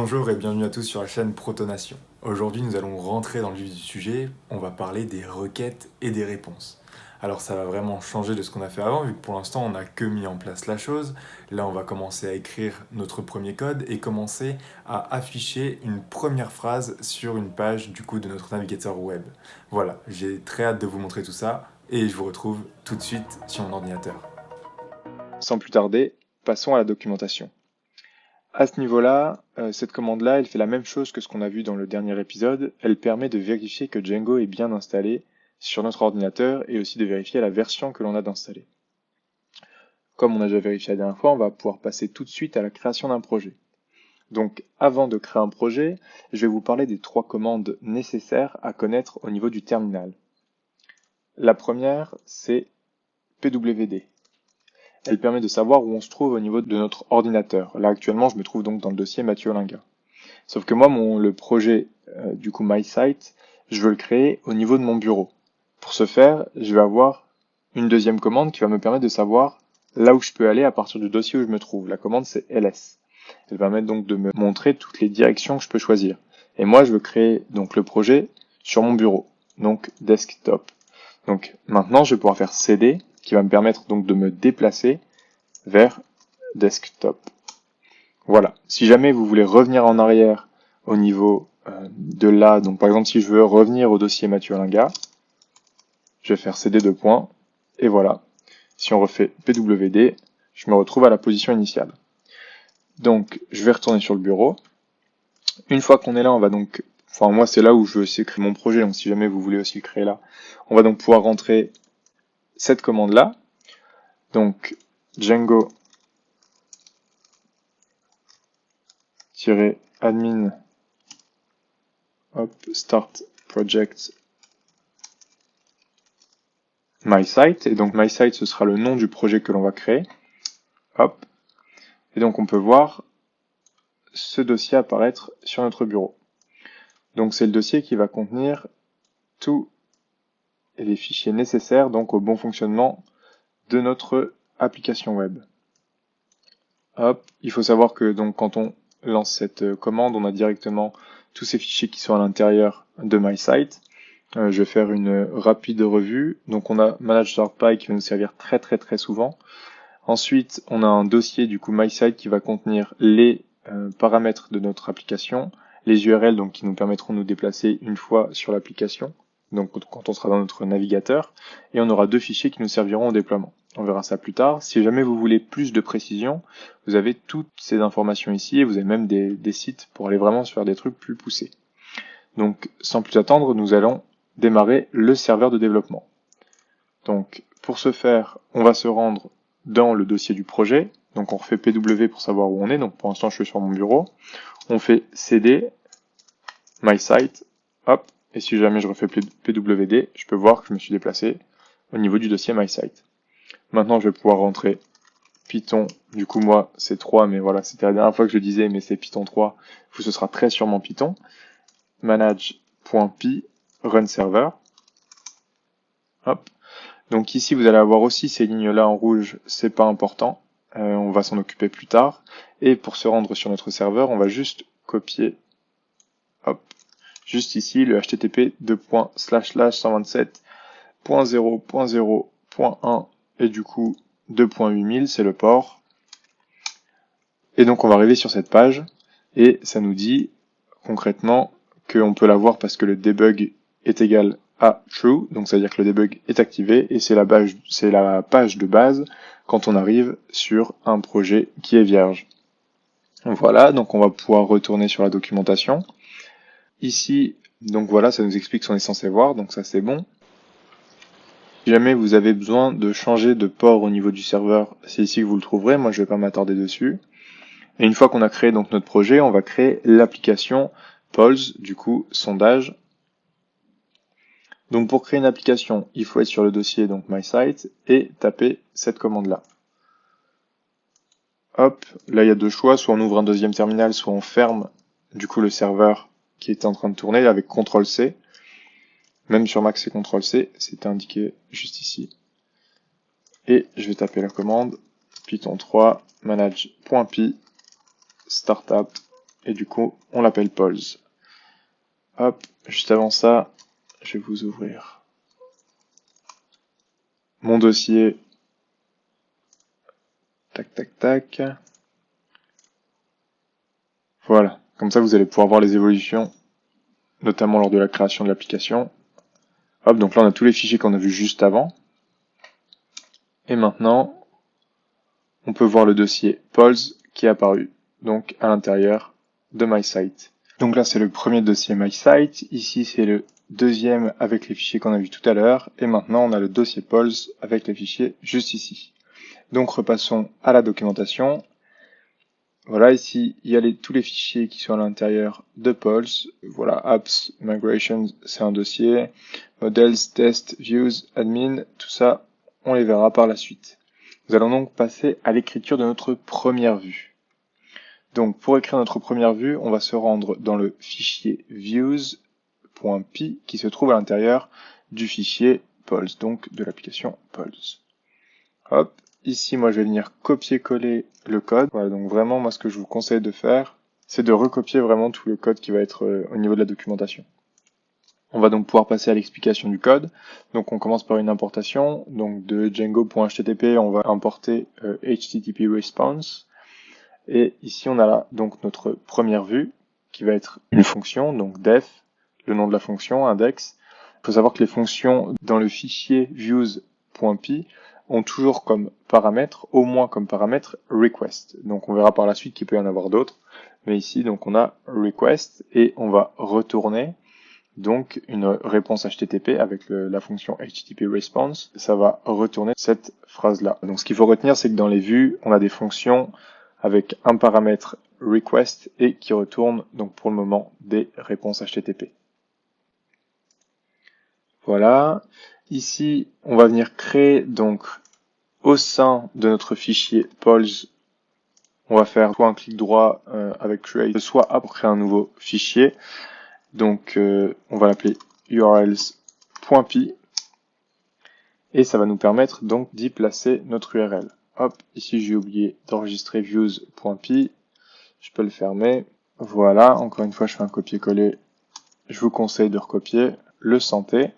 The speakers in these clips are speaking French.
Bonjour et bienvenue à tous sur la chaîne Protonation. Aujourd'hui, nous allons rentrer dans le vif du sujet. On va parler des requêtes et des réponses. Alors, ça va vraiment changer de ce qu'on a fait avant, vu que pour l'instant, on n'a que mis en place la chose. Là, on va commencer à écrire notre premier code et commencer à afficher une première phrase sur une page du coup de notre navigateur web. Voilà, j'ai très hâte de vous montrer tout ça et je vous retrouve tout de suite sur mon ordinateur. Sans plus tarder, passons à la documentation. À ce niveau-là, cette commande-là, elle fait la même chose que ce qu'on a vu dans le dernier épisode. Elle permet de vérifier que Django est bien installé sur notre ordinateur et aussi de vérifier la version que l'on a d'installer. Comme on a déjà vérifié la dernière fois, on va pouvoir passer tout de suite à la création d'un projet. Donc avant de créer un projet, je vais vous parler des 3 commandes nécessaires à connaître au niveau du terminal. La première, c'est pwd. Elle permet de savoir où on se trouve au niveau de notre ordinateur. Là, actuellement, je me trouve donc dans le dossier Mathieu Olinga. Sauf que moi, le projet, du coup, MySite, je veux le créer au niveau de mon bureau. Pour ce faire, je vais avoir une deuxième commande qui va me permettre de savoir là où je peux aller à partir du dossier où je me trouve. La commande, c'est ls. Elle va permettre donc de me montrer toutes les directions que je peux choisir. Et moi, je veux créer donc le projet sur mon bureau, donc desktop. Donc maintenant, je vais pouvoir faire cd, qui va me permettre donc de me déplacer vers desktop. Voilà. Si jamais vous voulez revenir en arrière au niveau de là, donc par exemple si je veux revenir au dossier Mathieu Olinga, je vais faire cd deux points, et voilà. Si on refait pwd, je me retrouve à la position initiale. Donc je vais retourner sur le bureau. Une fois qu'on est là, on va donc, enfin moi c'est là où je veux essayer de créer mon projet, donc si jamais vous voulez aussi le créer là, on va donc pouvoir rentrer cette commande là. Donc Django -admin start project MySite, et donc MySite ce sera le nom du projet que l'on va créer. Hop. Et donc on peut voir ce dossier apparaître sur notre bureau. Donc c'est le dossier qui va contenir tous les fichiers nécessaires donc au bon fonctionnement de notre application web. Hop. Il faut savoir que donc quand on lance cette commande, on a directement tous ces fichiers qui sont à l'intérieur de MySite. Je vais faire une rapide revue. Donc on a manage.py qui va nous servir très souvent. Ensuite, on a un dossier du coup MySite qui va contenir les paramètres de notre application, les URL donc qui nous permettront de nous déplacer une fois sur l'application, donc quand on sera dans notre navigateur, et on aura 2 fichiers qui nous serviront au déploiement. On verra ça plus tard. Si jamais vous voulez plus de précision, vous avez toutes ces informations ici et vous avez même des sites pour aller vraiment se faire des trucs plus poussés. Donc sans plus attendre, nous allons démarrer le serveur de développement. Donc pour ce faire, on va se rendre dans le dossier du projet. Donc on refait pw pour savoir où on est. Donc pour l'instant je suis sur mon bureau. On fait cd mysite, hop, et si jamais je refais pwd, je peux voir que je me suis déplacé au niveau du dossier mysite. Maintenant je vais pouvoir rentrer Python, du coup moi c'est 3, mais voilà, c'était la dernière fois que je le disais, mais c'est Python 3, ce sera très sûrement Python. Manage.py run server. Hop. Donc ici vous allez avoir aussi ces lignes là en rouge, c'est pas important, on va s'en occuper plus tard. Et pour se rendre sur notre serveur, on va juste copier, hop, juste ici le http 2./127.0.0.1 et du coup 2.8000 c'est le port. Et donc on va arriver sur cette page et ça nous dit concrètement qu'on peut l'avoir parce que le debug est égal à true, donc ça veut dire que le debug est activé et c'est la page de base quand on arrive sur un projet qui est vierge. Voilà, donc on va pouvoir retourner sur la documentation. Ici, donc voilà, ça nous explique ce qu'on est censé voir, donc ça c'est bon. Si jamais vous avez besoin de changer de port au niveau du serveur, c'est ici que vous le trouverez, moi je vais pas m'attarder dessus. Et une fois qu'on a créé donc notre projet, on va créer l'application polls, du coup sondage. Donc pour créer une application, il faut être sur le dossier donc MySite et taper cette commande-là. Hop, là il y a 2 choix, soit on ouvre un deuxième terminal, soit on ferme du coup le serveur qui était en train de tourner avec CTRL-C. Même sur Mac c'est CTRL-C, c'est indiqué juste ici. Et je vais taper la commande Python 3 manage.py startup et du coup, on l'appelle Pulse. Hop, juste avant ça, je vais vous ouvrir mon dossier. Tac, tac, tac. Voilà, comme ça vous allez pouvoir voir les évolutions, notamment lors de la création de l'application. Hop, donc là on a tous les fichiers qu'on a vus juste avant. Et maintenant, on peut voir le dossier Pulse qui est apparu, donc à l'intérieur de MySite. Donc là c'est le premier dossier MySite, ici c'est le deuxième avec les fichiers qu'on a vus tout à l'heure, et maintenant on a le dossier Pulse avec les fichiers juste ici. Donc repassons à la documentation. Voilà, ici, il y a tous les fichiers qui sont à l'intérieur de Pulse. Voilà, apps, migrations, c'est un dossier. Models, test, views, admin, tout ça, on les verra par la suite. Nous allons donc passer à l'écriture de notre première vue. Donc, pour écrire notre première vue, on va se rendre dans le fichier views.py qui se trouve à l'intérieur du fichier Pulse, donc de l'application Pulse. Hop. Ici, moi, je vais venir copier-coller le code. Voilà, donc vraiment, moi, ce que je vous conseille de faire, c'est de recopier vraiment tout le code qui va être au niveau de la documentation. On va donc pouvoir passer à l'explication du code. Donc, on commence par une importation. Donc, de Django.http, on va importer HTTP response. Et ici, on a là, donc, notre première vue, qui va être une fonction, donc def, le nom de la fonction, index. Il faut savoir que les fonctions dans le fichier views.py ont toujours comme paramètre, au moins comme paramètre, request. Donc on verra par la suite qu'il peut y en avoir d'autres. Mais ici, donc on a request et on va retourner donc une réponse HTTP avec la fonction HTTP response. Ça va retourner cette phrase-là. Donc ce qu'il faut retenir, c'est que dans les vues, on a des fonctions avec un paramètre request et qui retourne donc pour le moment des réponses HTTP. Voilà. Ici, on va venir créer donc au sein de notre fichier Pulse, on va faire soit un clic droit avec create, soit pour créer un nouveau fichier. Donc on va l'appeler urls.py et ça va nous permettre donc d'y placer notre URL. Hop, ici j'ai oublié d'enregistrer views.py, je peux le fermer. Voilà, encore une fois je fais un copier-coller, je vous conseille de recopier, le santé.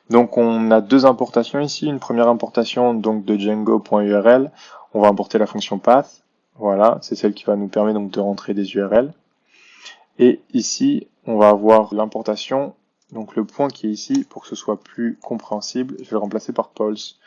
Donc on a deux importations ici, une première importation donc de Django.url, on va importer la fonction path, voilà, c'est celle qui va nous permettre donc de rentrer des URL. Et ici, on va avoir l'importation, donc le point qui est ici, pour que ce soit plus compréhensible, je vais le remplacer par Pulse.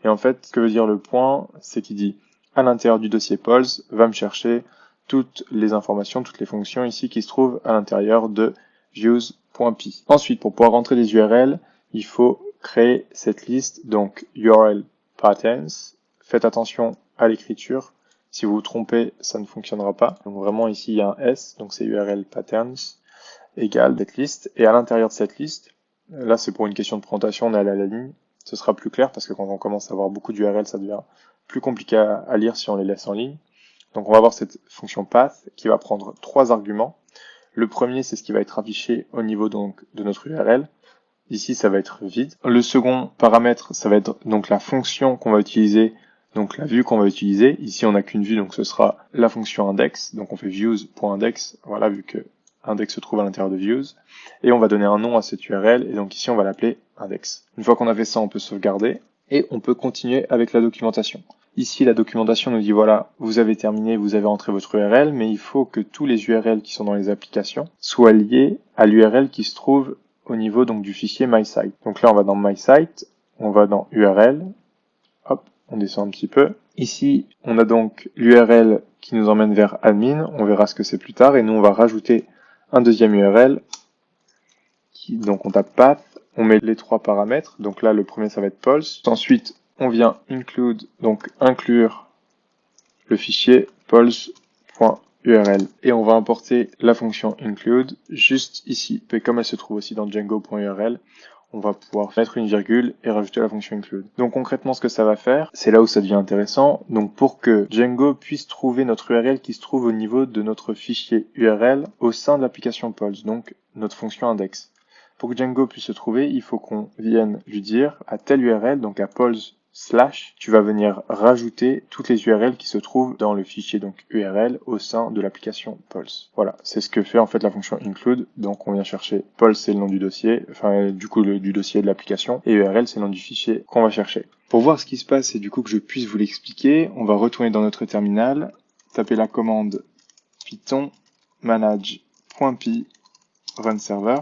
Et en fait, ce que veut dire le point, c'est qu'il dit à l'intérieur du dossier Pulse, va me chercher toutes les informations, toutes les fonctions ici qui se trouvent à l'intérieur de views.py. Ensuite, pour pouvoir rentrer des URL, il faut créer cette liste, donc URL patterns. Faites attention à l'écriture. Si vous vous trompez, ça ne fonctionnera pas. Donc vraiment ici, il y a un S, donc c'est URL patterns égale cette liste. Et à l'intérieur de cette liste, là c'est pour une question de présentation, on est allé à la ligne. Ce sera plus clair parce que quand on commence à avoir beaucoup d'URL, ça devient plus compliqué à lire si on les laisse en ligne. Donc on va avoir cette fonction path qui va prendre trois arguments. Le premier, c'est ce qui va être affiché au niveau donc de notre URL. Ici, ça va être vide. Le second paramètre, ça va être donc la fonction qu'on va utiliser, donc la vue qu'on va utiliser. Ici, on n'a qu'une vue, donc ce sera la fonction index. Donc on fait views.index, voilà, vu que index se trouve à l'intérieur de views. Et on va donner un nom à cette URL, et donc ici, on va l'appeler index. Une fois qu'on a fait ça, on peut sauvegarder, et on peut continuer avec la documentation. Ici, la documentation nous dit, voilà, vous avez terminé, vous avez entré votre URL, mais il faut que tous les URL qui sont dans les applications soient liés à l'URL qui se trouve au niveau donc du fichier MySite. Donc là, on va dans MySite, on va dans URL, hop, on descend un petit peu. Ici, on a donc l'URL qui nous emmène vers admin, on verra ce que c'est plus tard, et nous, on va rajouter un deuxième URL, donc on tape path, on met les trois paramètres, donc là, le premier, ça va être Pulse. Ensuite, on vient include, donc inclure le fichier pulse.url. Et on va importer la fonction include juste ici. Et comme elle se trouve aussi dans django.url, on va pouvoir mettre une virgule et rajouter la fonction include. Donc concrètement, ce que ça va faire, c'est là où ça devient intéressant. Donc pour que Django puisse trouver notre URL qui se trouve au niveau de notre fichier URL au sein de l'application Pulse, donc notre fonction index. Pour que Django puisse se trouver, il faut qu'on vienne lui dire à telle URL, donc à Pulse slash, tu vas venir rajouter toutes les URL qui se trouvent dans le fichier donc URL au sein de l'application Pulse. Voilà, c'est ce que fait en fait la fonction include. Donc on vient chercher Pulse, c'est le nom du dossier, enfin du coup du dossier de l'application, et URL c'est le nom du fichier qu'on va chercher. Pour voir ce qui se passe et du coup que je puisse vous l'expliquer, on va retourner dans notre terminal, taper la commande python manage.py run server.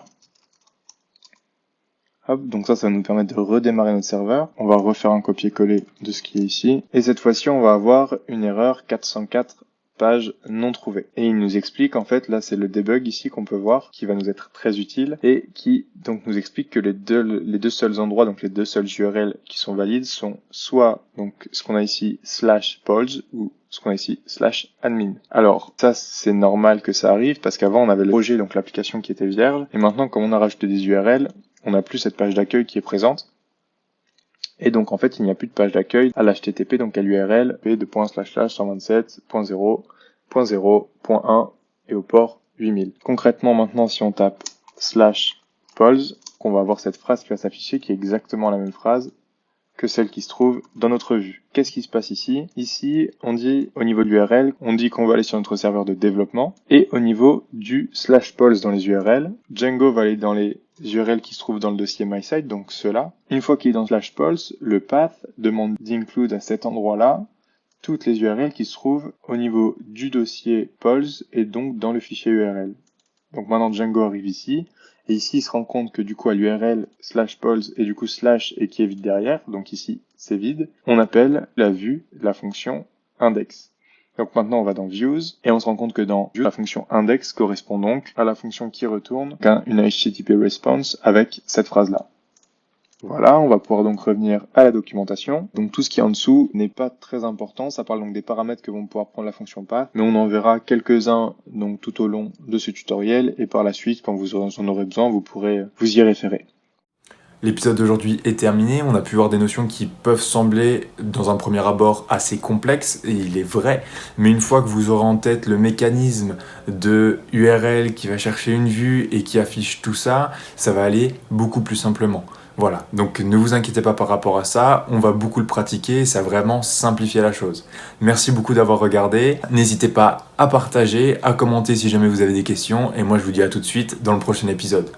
Hop, donc ça va nous permettre de redémarrer notre serveur. On va refaire un copier-coller de ce qui est ici. Et cette fois-ci, on va avoir une erreur 404 pages non trouvées. Et il nous explique, en fait, là c'est le debug ici qu'on peut voir, qui va nous être très utile, et qui donc nous explique que les deux seuls endroits, donc les deux seuls URL qui sont valides sont soit donc ce qu'on a ici /pols ou ce qu'on a ici /admin. Alors ça c'est normal que ça arrive parce qu'avant on avait le projet, donc l'application qui était vierge, et maintenant comme on a rajouté des URL, on n'a plus cette page d'accueil qui est présente. Et donc en fait il n'y a plus de page d'accueil à l'HTTP, donc à l'URL p.//127.0.0.1 et au port 8000. Concrètement maintenant si on tape /pols, qu'on va avoir cette phrase qui va s'afficher qui est exactement la même phrase que celle qui se trouve dans notre vue. Qu'est-ce qui se passe ici? Ici, on dit, au niveau de l'URL, on dit qu'on va aller sur notre serveur de développement, et au niveau du /pols dans les URL, Django va aller dans les URL qui se trouvent dans le dossier MySite, donc ceux-là. Une fois qu'il est dans /pols, le path demande d'include à cet endroit-là toutes les URL qui se trouvent au niveau du dossier pols et donc dans le fichier URL. Donc maintenant Django arrive ici, et ici il se rend compte que du coup à l'URL /pols et du coup slash et qui est vide derrière, donc ici c'est vide, on appelle la vue la fonction index. Donc maintenant on va dans views et on se rend compte que dans views, la fonction index correspond donc à la fonction qui retourne une HTTP response avec cette phrase là. Voilà, on va pouvoir donc revenir à la documentation. Donc tout ce qui est en dessous n'est pas très important, ça parle donc des paramètres que vont pouvoir prendre la fonction path, mais on en verra quelques-uns donc tout au long de ce tutoriel, et par la suite, quand vous en aurez besoin, vous pourrez vous y référer. L'épisode d'aujourd'hui est terminé, on a pu voir des notions qui peuvent sembler dans un premier abord assez complexes, et il est vrai, mais une fois que vous aurez en tête le mécanisme de URL qui va chercher une vue et qui affiche tout ça, ça va aller beaucoup plus simplement. Voilà, donc ne vous inquiétez pas par rapport à ça, on va beaucoup le pratiquer, ça va vraiment simplifier la chose. Merci beaucoup d'avoir regardé, n'hésitez pas à partager, à commenter si jamais vous avez des questions, et moi je vous dis à tout de suite dans le prochain épisode.